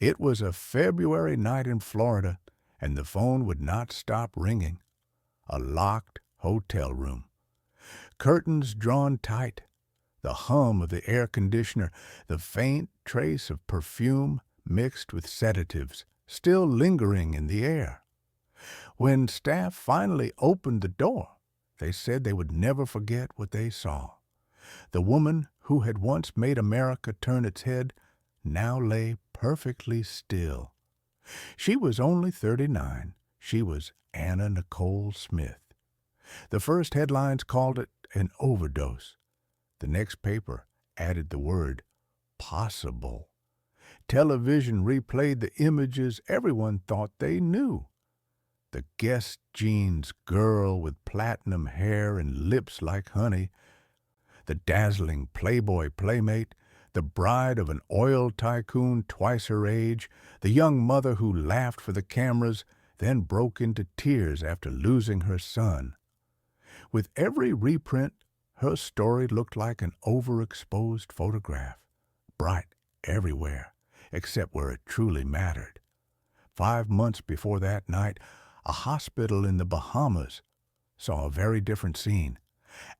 It was a February night in Florida, and the phone would not stop ringing. A locked hotel room. Curtains drawn tight, the hum of the air conditioner, the faint trace of perfume mixed with sedatives still lingering in the air. When staff finally opened the door, they said they would never forget what they saw. The woman who had once made America turn its head now lay perfectly still. She was only 39. She was Anna Nicole Smith. The first headlines called it an overdose. The next paper added the word possible. Television replayed the images everyone thought they knew. The Guess jeans girl with platinum hair and lips like honey, the dazzling Playboy playmate, the bride of an oil tycoon twice her age, the young mother who laughed for the cameras, then broke into tears after losing her son. With every reprint, her story looked like an overexposed photograph, bright everywhere, except where it truly mattered. 5 months before that night, a hospital in the Bahamas saw a very different scene.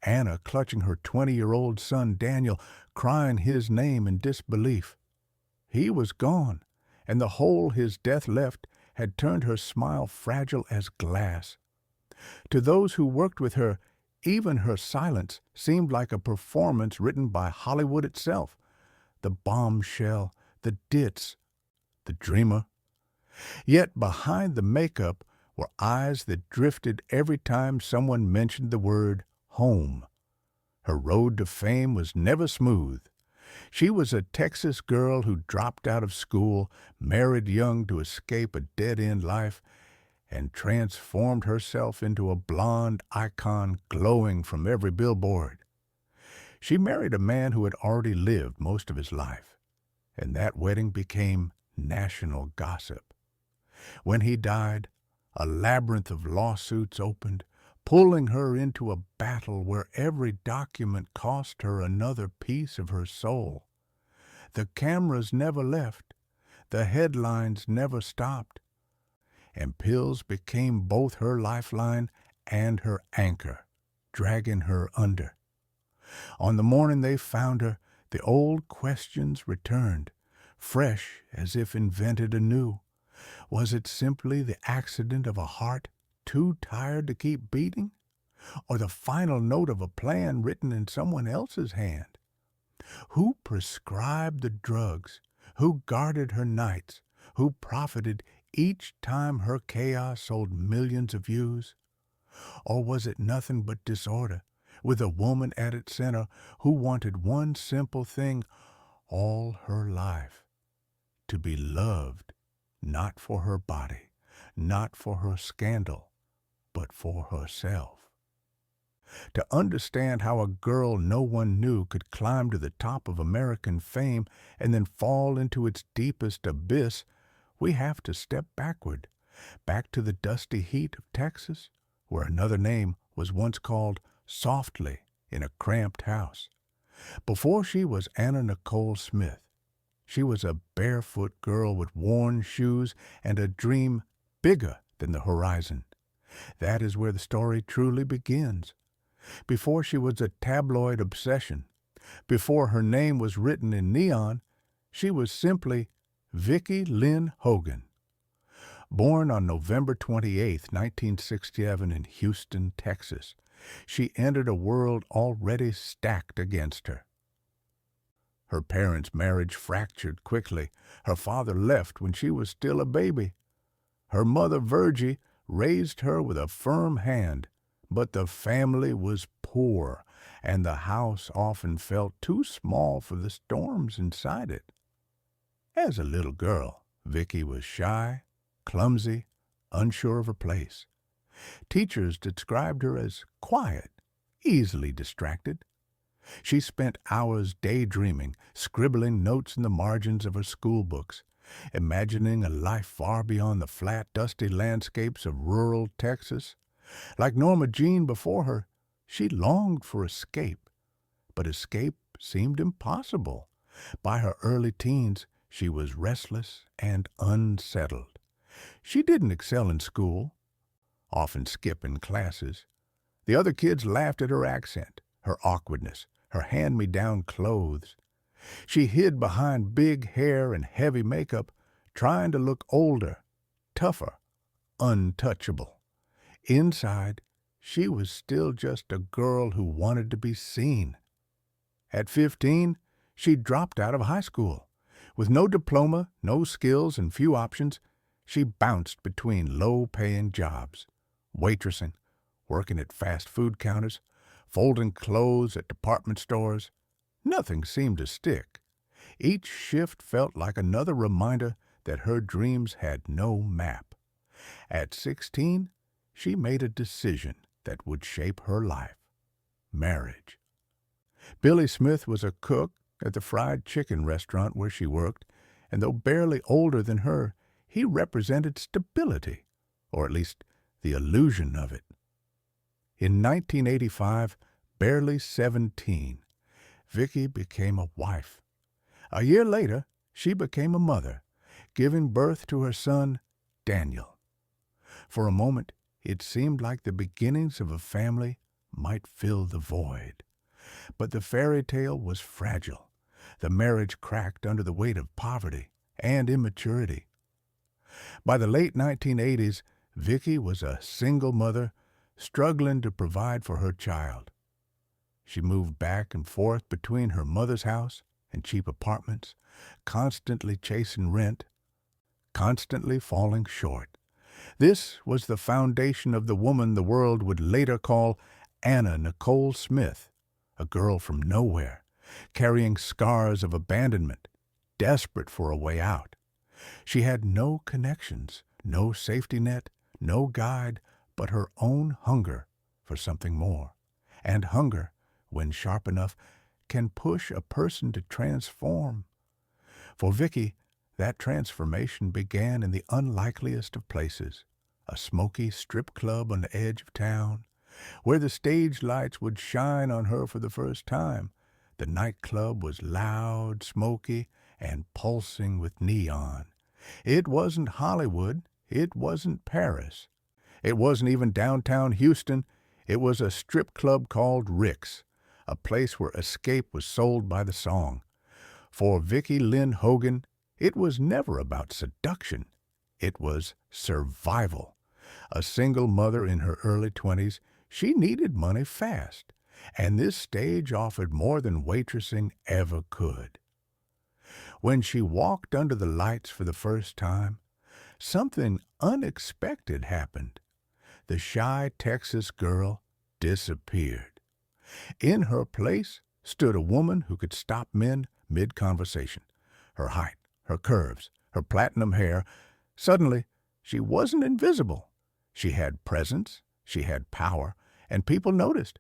Anna clutching her 20-year-old son Daniel, crying his name in disbelief. He was gone, and the hole his death left had turned her smile fragile as glass. To those who worked with her, even her silence seemed like a performance written by Hollywood itself. The bombshell, the ditz, the dreamer. Yet behind the makeup were eyes that drifted every time someone mentioned the word home. Her road to fame was never smooth. She was a Texas girl who dropped out of school, married young to escape a dead-end life, and transformed herself into a blonde icon glowing from every billboard. She married a man who had already lived most of his life, and that wedding became national gossip. When he died, a labyrinth of lawsuits opened, pulling her into a battle where every document cost her another piece of her soul. The cameras never left, the headlines never stopped, and pills became both her lifeline and her anchor, dragging her under. On the morning they found her, the old questions returned, fresh as if invented anew. Was it simply the accident of a heart too tired to keep beating? Or the final note of a plan written in someone else's hand? Who prescribed the drugs? Who guarded her nights? Who profited each time her chaos sold millions of views? Or was it nothing but disorder, with a woman at its center who wanted one simple thing all her life? To be loved, not for her body, not for her scandal, but for herself. To understand how a girl no one knew could climb to the top of American fame and then fall into its deepest abyss, we have to step backward, back to the dusty heat of Texas, where another name was once called softly in a cramped house. Before she was Anna Nicole Smith, she was a barefoot girl with worn shoes and a dream bigger than the horizon. That is where the story truly begins. Before she was a tabloid obsession, before her name was written in neon, she was simply Vicki Lynn Hogan. Born on November 28, 1967 in Houston, Texas, she entered a world already stacked against her. Her parents' marriage fractured quickly. Her father left when she was still a baby. Her mother, Virgie, raised her with a firm hand, but the family was poor, and the house often felt too small for the storms inside it. As a little girl, Vicki was shy, clumsy, unsure of her place. Teachers described her as quiet, easily distracted. She spent hours daydreaming, scribbling notes in the margins of her school books, imagining a life far beyond the flat, dusty landscapes of rural Texas. Like Norma Jean before her, she longed for escape, but escape seemed impossible. By her early teens, She was restless and unsettled. She didn't excel in school, often skipping classes. The other kids laughed at her accent, her awkwardness, her hand-me-down clothes. She hid behind big hair and heavy makeup, trying to look older, tougher, untouchable. Inside, she was still just a girl who wanted to be seen. At 15, she dropped out of high school. With no diploma, no skills, and few options, she bounced between low-paying jobs, waitressing, working at fast food counters, folding clothes at department stores. Nothing seemed to stick. Each shift felt like another reminder that her dreams had no map. At 16, she made a decision that would shape her life: marriage. Billy Smith was a cook at the fried chicken restaurant where she worked, and though barely older than her, he represented stability, or at least the illusion of it. In 1985, barely 17, Vicky became a wife. A year later, she became a mother, giving birth to her son, Daniel. For a moment, it seemed like the beginnings of a family might fill the void. But the fairy tale was fragile. The marriage cracked under the weight of poverty and immaturity. By the late 1980s, Vicky was a single mother struggling to provide for her child. She moved back and forth between her mother's house and cheap apartments, constantly chasing rent, constantly falling short. This was the foundation of the woman the world would later call Nicole Smith, a girl from nowhere, carrying scars of abandonment, desperate for a way out. She had no connections, no safety net, no guide, but her own hunger for something more. And hunger, when sharp enough, can push a person to transform. For Vicky, that transformation began in the unlikeliest of places, a smoky strip club on the edge of town, where the stage lights would shine on her for the first time. The nightclub was loud, smoky, and pulsing with neon. It wasn't Hollywood. It wasn't Paris. It wasn't even downtown Houston. It was a strip club called Rick's, a place where escape was sold by the song. For Vicky Lynn Hogan, it was never about seduction. It was survival. A single mother in her early 20s, she needed money fast, and this stage offered more than waitressing ever could. When she walked under the lights for the first time, something unexpected happened. The shy Texas girl disappeared. In her place stood a woman who could stop men mid-conversation. Her height, her curves, her platinum hair. Suddenly, she wasn't invisible. She had presence, she had power, and people noticed.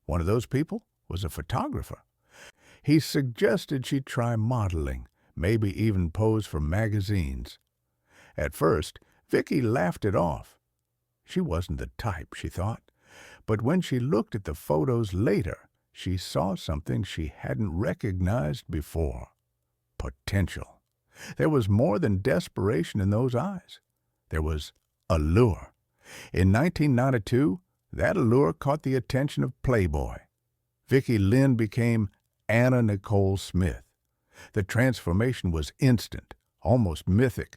One of those people was a photographer. He suggested she try modeling, maybe even pose for magazines. At first, Vicky laughed it off. She wasn't the type, she thought. But when she looked at the photos later, she saw something she hadn't recognized before: potential. There was more than desperation in those eyes. There was allure. In 1992, that allure caught the attention of Playboy. Vicky Lynn became Nicole Smith. The transformation was instant, almost mythic.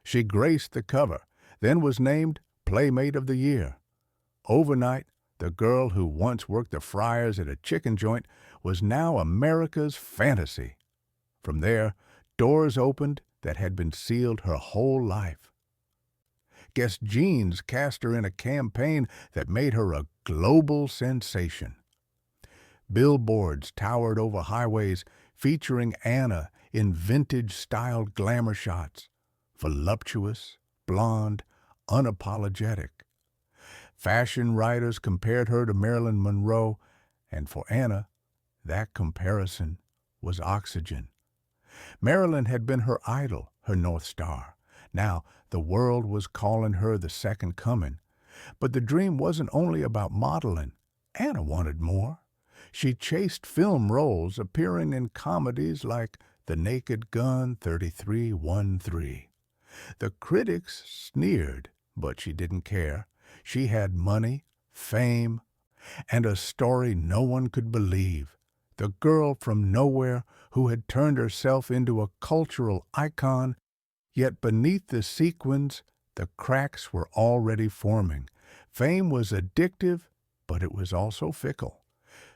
She graced the cover, then was named Playmate of the Year. Overnight, the girl who once worked the fryers at a chicken joint was now America's fantasy. From there, doors opened that had been sealed her whole life. Guess Jeans cast her in a campaign that made her a global sensation. Billboards towered over highways featuring Anna in vintage-styled glamour shots, voluptuous, blonde, unapologetic. Fashion writers compared her to Marilyn Monroe, and for Anna, that comparison was oxygen. Marilyn had been her idol, her North Star. Now, the world was calling her the second coming. But the dream wasn't only about modeling. Anna wanted more. She chased film roles, appearing in comedies like The Naked Gun 3313. The critics sneered, but she didn't care. She had money, fame, and a story no one could believe. The girl from nowhere who had turned herself into a cultural icon, yet beneath the sequins, the cracks were already forming. Fame was addictive, but it was also fickle.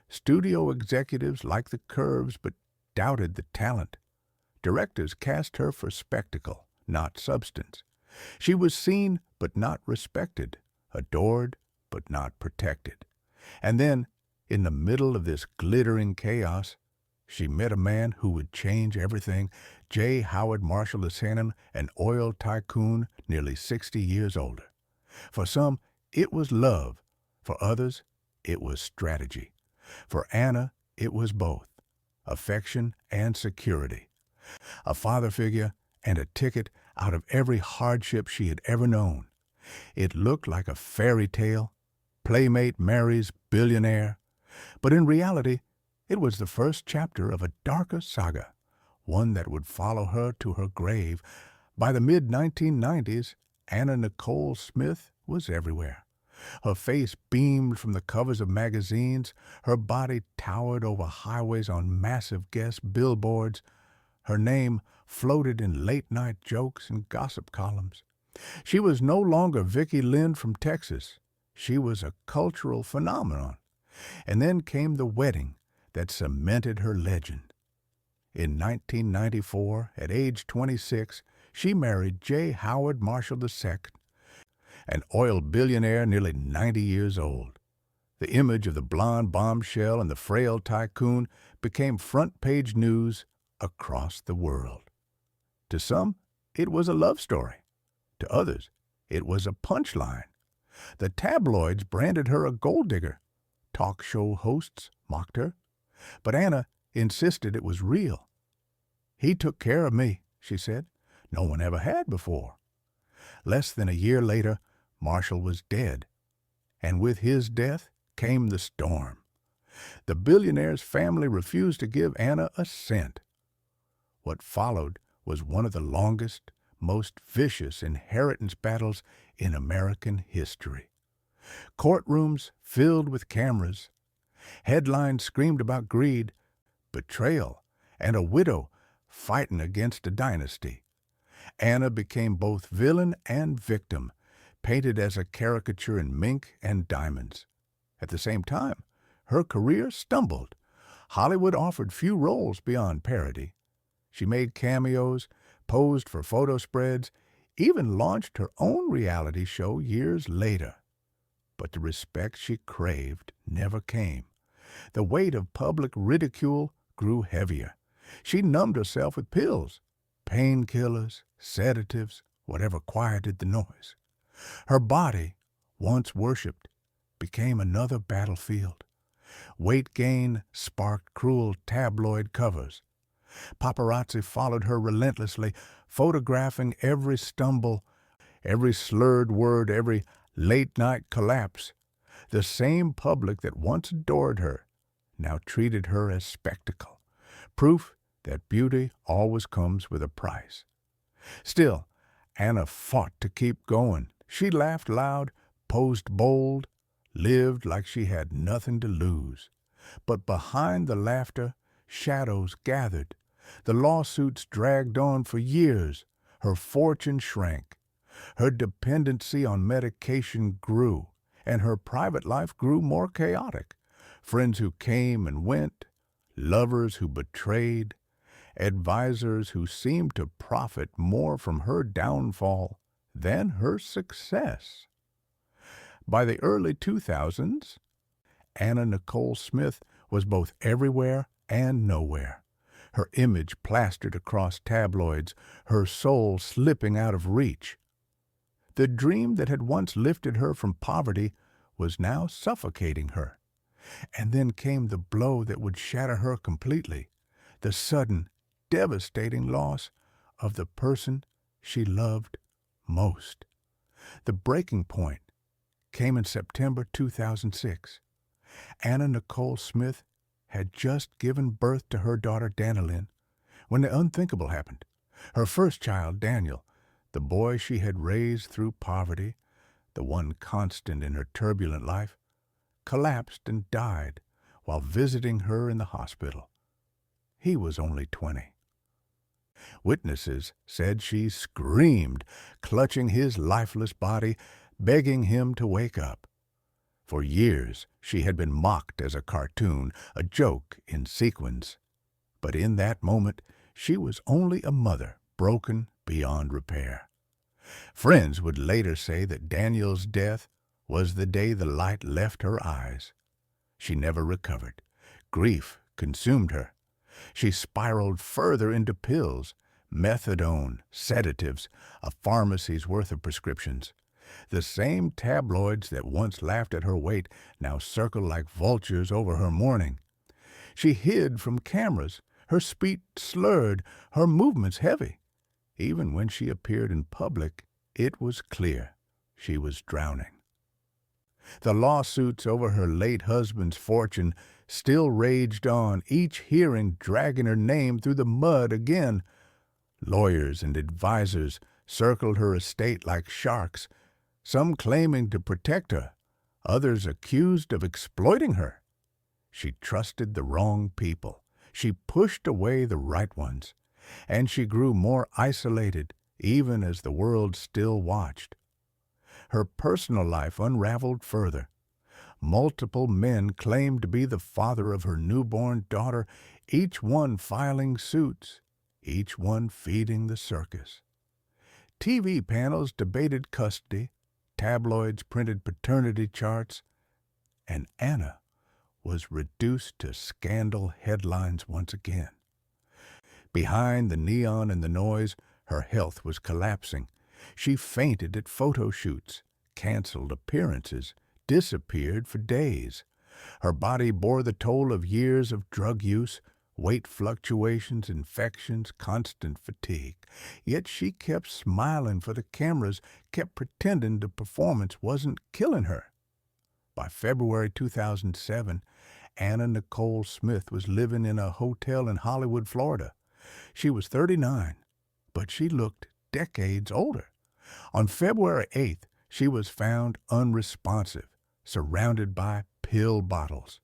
Studio executives liked the curves but doubted the talent. Directors cast her for spectacle, not substance. She was seen but not respected, adored but not protected. And then, in the middle of this glittering chaos, she met a man who would change everything. J. Howard Marshall II, an oil tycoon nearly 60 years older. For some, it was love. For others, it was strategy. For Anna, it was both, affection and security. A father figure and a ticket out of every hardship she had ever known. It looked like a fairy tale. Playmate marries billionaire. But in reality, it was the first chapter of a darker saga, one that would follow her to her grave. By the mid-1990s, Anna Nicole Smith was everywhere. Her face beamed from the covers of magazines. Her body towered over highways on massive guest billboards. Her name floated in late-night jokes and gossip columns. She was no longer Vicki Lynn from Texas. She was a cultural phenomenon. And then came the wedding that cemented her legend. In 1994, at age 26, she married J. Howard Marshall II, an oil billionaire nearly 90 years old. The image of the blonde bombshell and the frail tycoon became front-page news across the world. To some, it was a love story. To others, it was a punchline. The tabloids branded her a gold digger. Talk show hosts mocked her. But Anna insisted it was real. "He took care of me," she said. "No one ever had before." Less than a year later, Marshall was dead. And with his death came the storm. The billionaire's family refused to give Anna a cent. What followed was one of the longest, most vicious inheritance battles in American history. Courtrooms filled with cameras. Headlines screamed about greed, betrayal, and a widow fighting against a dynasty. Anna became both villain and victim, painted as a caricature in mink and diamonds. At the same time, her career stumbled. Hollywood offered few roles beyond parody. She made cameos, posed for photo spreads, even launched her own reality show years later. But the respect she craved never came. The weight of public ridicule grew heavier. She numbed herself with pills, painkillers, sedatives, whatever quieted the noise. Her body, once worshipped, became another battlefield. Weight gain sparked cruel tabloid covers. Paparazzi followed her relentlessly, photographing every stumble, every slurred word, every late-night collapse. The same public that once adored her now treated her as spectacle, proof that beauty always comes with a price. Still, Anna fought to keep going. She laughed loud, posed bold, lived like she had nothing to lose. But behind the laughter, shadows gathered. The lawsuits dragged on for years. Her fortune shrank. Her dependency on medication grew, and her private life grew more chaotic. Friends who came and went, lovers who betrayed, advisors who seemed to profit more from her downfall than her success. By the early 2000s, Anna Nicole Smith was both everywhere and nowhere. Her image plastered across tabloids, her soul slipping out of reach. The dream that had once lifted her from poverty was now suffocating her. And then came the blow that would shatter her completely, the sudden, devastating loss of the person she loved most. The breaking point came in September 2006. Anna Nicole Smith had just given birth to her daughter Danilyn when the unthinkable happened. Her first child, Daniel, the boy she had raised through poverty, the one constant in her turbulent life, collapsed and died while visiting her in the hospital. He was only 20. Witnesses said she screamed, clutching his lifeless body, begging him to wake up. For years she had been mocked as a cartoon, a joke in sequins. But in that moment she was only a mother, broken beyond repair. Friends would later say that Daniel's death was the day the light left her eyes. She never recovered. Grief consumed her. She spiraled further into pills, methadone, sedatives, a pharmacy's worth of prescriptions. The same tabloids that once laughed at her weight now circled like vultures over her mourning. She hid from cameras, her speech slurred, her movements heavy. Even when she appeared in public, it was clear she was drowning. The lawsuits over her late husband's fortune still raged on, each hearing dragging her name through the mud again. Lawyers and advisers circled her estate like sharks, some claiming to protect her, others accused of exploiting her. She trusted the wrong people. She pushed away the right ones, and she grew more isolated even as the world still watched. Her personal life unraveled further. Multiple men claimed to be the father of her newborn daughter, each one filing suits, each one feeding the circus. TV panels debated custody, tabloids printed paternity charts, and Anna was reduced to scandal headlines once again. Behind the neon and the noise, her health was collapsing. She fainted at photo shoots, canceled appearances, disappeared for days. Her body bore the toll of years of drug use, weight fluctuations, infections, constant fatigue. Yet she kept smiling for the cameras, kept pretending the performance wasn't killing her. By February 2007, Anna Nicole Smith was living in a hotel in Hollywood, Florida. She was 39, but she looked decades older. On February 8th, she was found unresponsive, surrounded by pill bottles.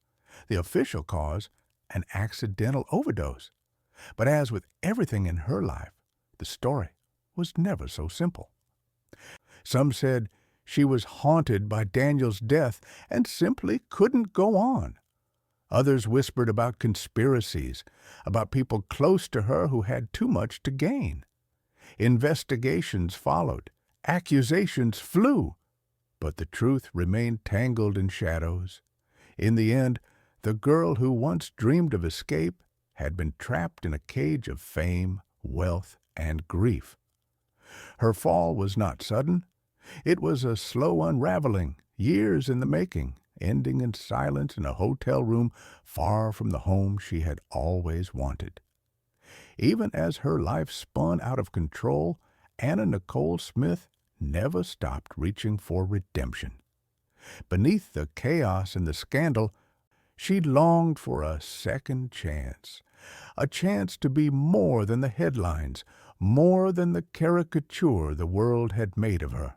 The official cause, an accidental overdose. But as with everything in her life, the story was never so simple. Some said she was haunted by Daniel's death and simply couldn't go on. Others whispered about conspiracies, about people close to her who had too much to gain. Investigations followed. Accusations flew. But the truth remained tangled in shadows. In the end, the girl who once dreamed of escape had been trapped in a cage of fame, wealth, and grief. Her fall was not sudden. It was a slow unraveling, years in the making, ending in silence in a hotel room far from the home she had always wanted. Even as her life spun out of control, Anna Nicole Smith never stopped reaching for redemption. Beneath the chaos and the scandal, she longed for a second chance, a chance to be more than the headlines, more than the caricature the world had made of her.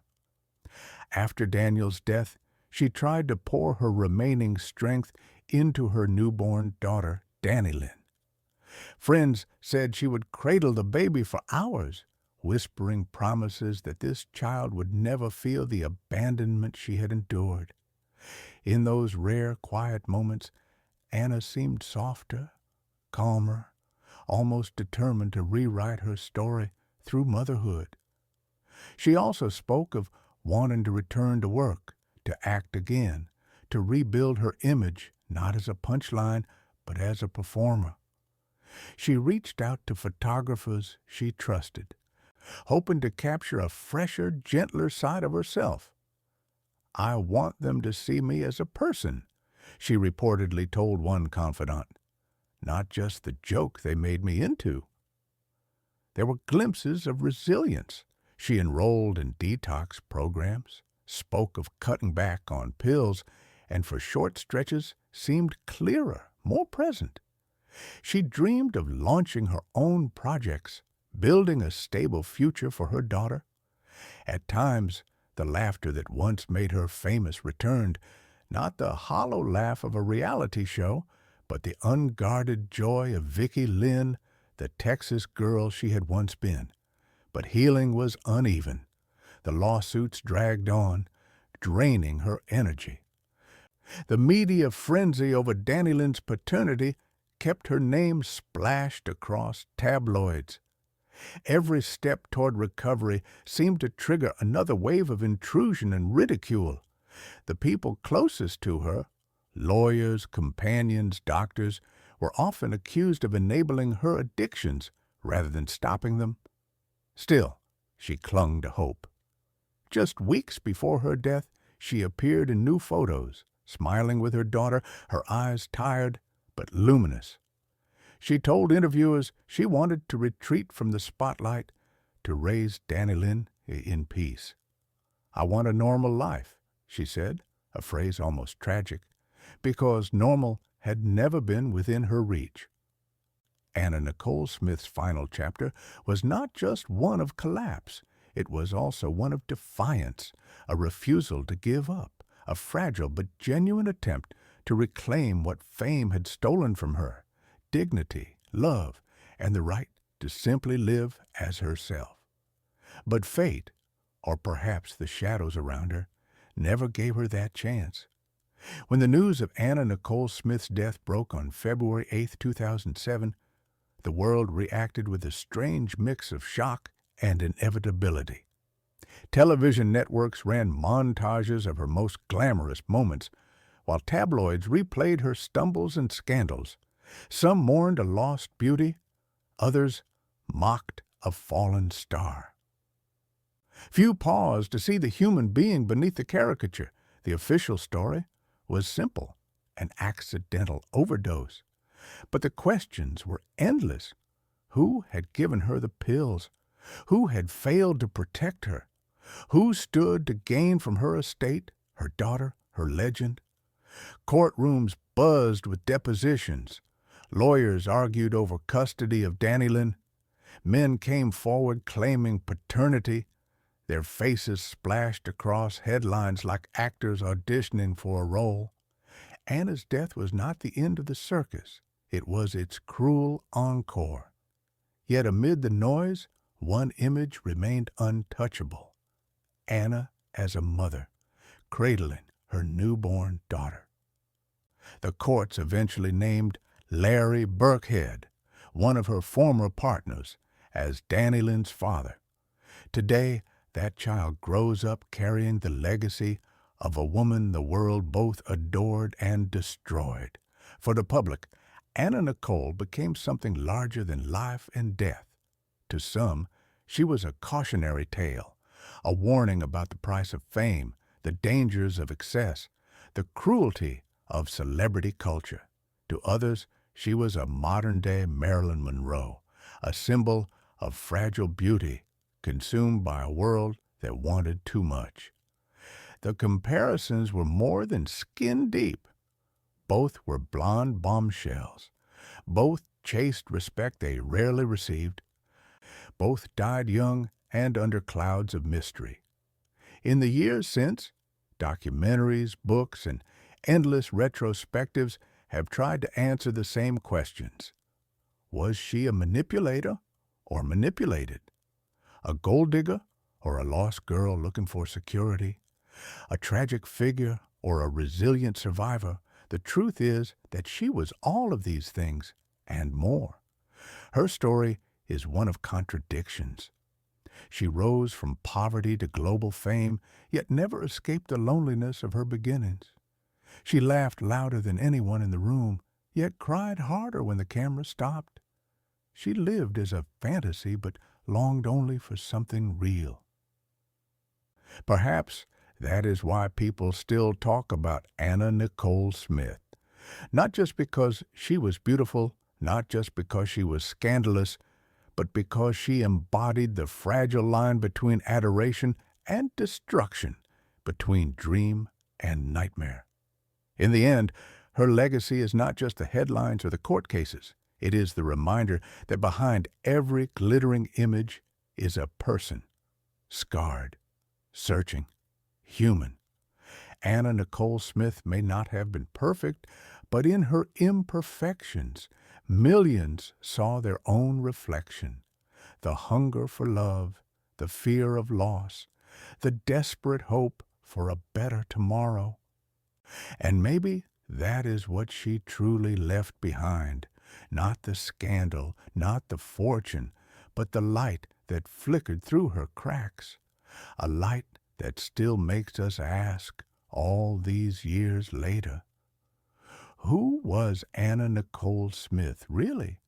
After Daniel's death, she tried to pour her remaining strength into her newborn daughter, Dannylyn. Friends said she would cradle the baby for hours, whispering promises that this child would never feel the abandonment she had endured. In those rare, quiet moments, Anna seemed softer, calmer, almost determined to rewrite her story through motherhood. She also spoke of wanting to return to work, to act again, to rebuild her image not as a punchline, but as a performer. She reached out to photographers she trusted, hoping to capture a fresher, gentler side of herself. "I want them to see me as a person," she reportedly told one confidant, "not just the joke they made me into." There were glimpses of resilience. She enrolled in detox programs, spoke of cutting back on pills, and for short stretches seemed clearer, more present. She dreamed of launching her own projects, building a stable future for her daughter. At times, the laughter that once made her famous returned, not the hollow laugh of a reality show, but the unguarded joy of Vicki Lynn, the Texas girl she had once been. But healing was uneven. The lawsuits dragged on, draining her energy. The media frenzy over Danny Lynn's paternity kept her name splashed across tabloids. Every step toward recovery seemed to trigger another wave of intrusion and ridicule. The people closest to her, lawyers, companions, doctors, were often accused of enabling her addictions rather than stopping them. Still, she clung to hope. Just weeks before her death, she appeared in new photos, smiling with her daughter, her eyes tired but luminous. She told interviewers she wanted to retreat from the spotlight to raise Danny Lynn in peace. "I want a normal life," she said, a phrase almost tragic, because normal had never been within her reach. Anna Nicole Smith's final chapter was not just one of collapse. It was also one of defiance, a refusal to give up, a fragile but genuine attempt to reclaim what fame had stolen from her: dignity, love, and the right to simply live as herself. But fate, or perhaps the shadows around her, never gave her that chance. When the news of Anna Nicole Smith's death broke on February 8, 2007, the world reacted with a strange mix of shock and inevitability. Television networks ran montages of her most glamorous moments, while tabloids replayed her stumbles and scandals. Some mourned a lost beauty, others mocked a fallen star. Few paused to see the human being beneath the caricature. The official story was simple: an accidental overdose. But the questions were endless. Who had given her the pills? Who had failed to protect her? Who stood to gain from her estate, her daughter, her legend? Courtrooms buzzed with depositions. Lawyers argued over custody of Danny Lynn. Men came forward claiming paternity, their faces splashed across headlines like actors auditioning for a role. Anna's death was not the end of the circus. It was its cruel encore. Yet amid the noise, one image remained untouchable: Anna as a mother, cradling her newborn daughter. The courts eventually named Larry Burkhead, one of her former partners, as Danny Lynn's father. Today, that child grows up carrying the legacy of a woman the world both adored and destroyed. For the public, Anna Nicole became something larger than life and death. To some, she was a cautionary tale, a warning about the price of fame, the dangers of excess, the cruelty of celebrity culture. To others, she was a modern-day Marilyn Monroe, a symbol of fragile beauty consumed by a world that wanted too much. The comparisons were more than skin-deep. Both were blonde bombshells. Both chased respect they rarely received. Both died young and under clouds of mystery. In the years since, documentaries, books, and endless retrospectives have tried to answer the same questions. Was she a manipulator or manipulated? A gold digger or a lost girl looking for security? A tragic figure or a resilient survivor? The truth is that she was all of these things and more. Her story is one of contradictions. She rose from poverty to global fame, yet never escaped the loneliness of her beginnings. She laughed louder than anyone in the room, yet cried harder when the camera stopped. She lived as a fantasy, but longed only for something real. Perhaps that is why people still talk about Anna Nicole Smith. Not just because she was beautiful, not just because she was scandalous, but because she embodied the fragile line between adoration and destruction, between dream and nightmare. In the end, her legacy is not just the headlines or the court cases. It is the reminder that behind every glittering image is a person, scarred, searching, human. Anna Nicole Smith may not have been perfect, but in her imperfections, millions saw their own reflection. The hunger for love, the fear of loss, the desperate hope for a better tomorrow. And maybe that is what she truly left behind. Not the scandal, not the fortune, but the light that flickered through her cracks. A light that still makes us ask, all these years later, who was Anna Nicole Smith really?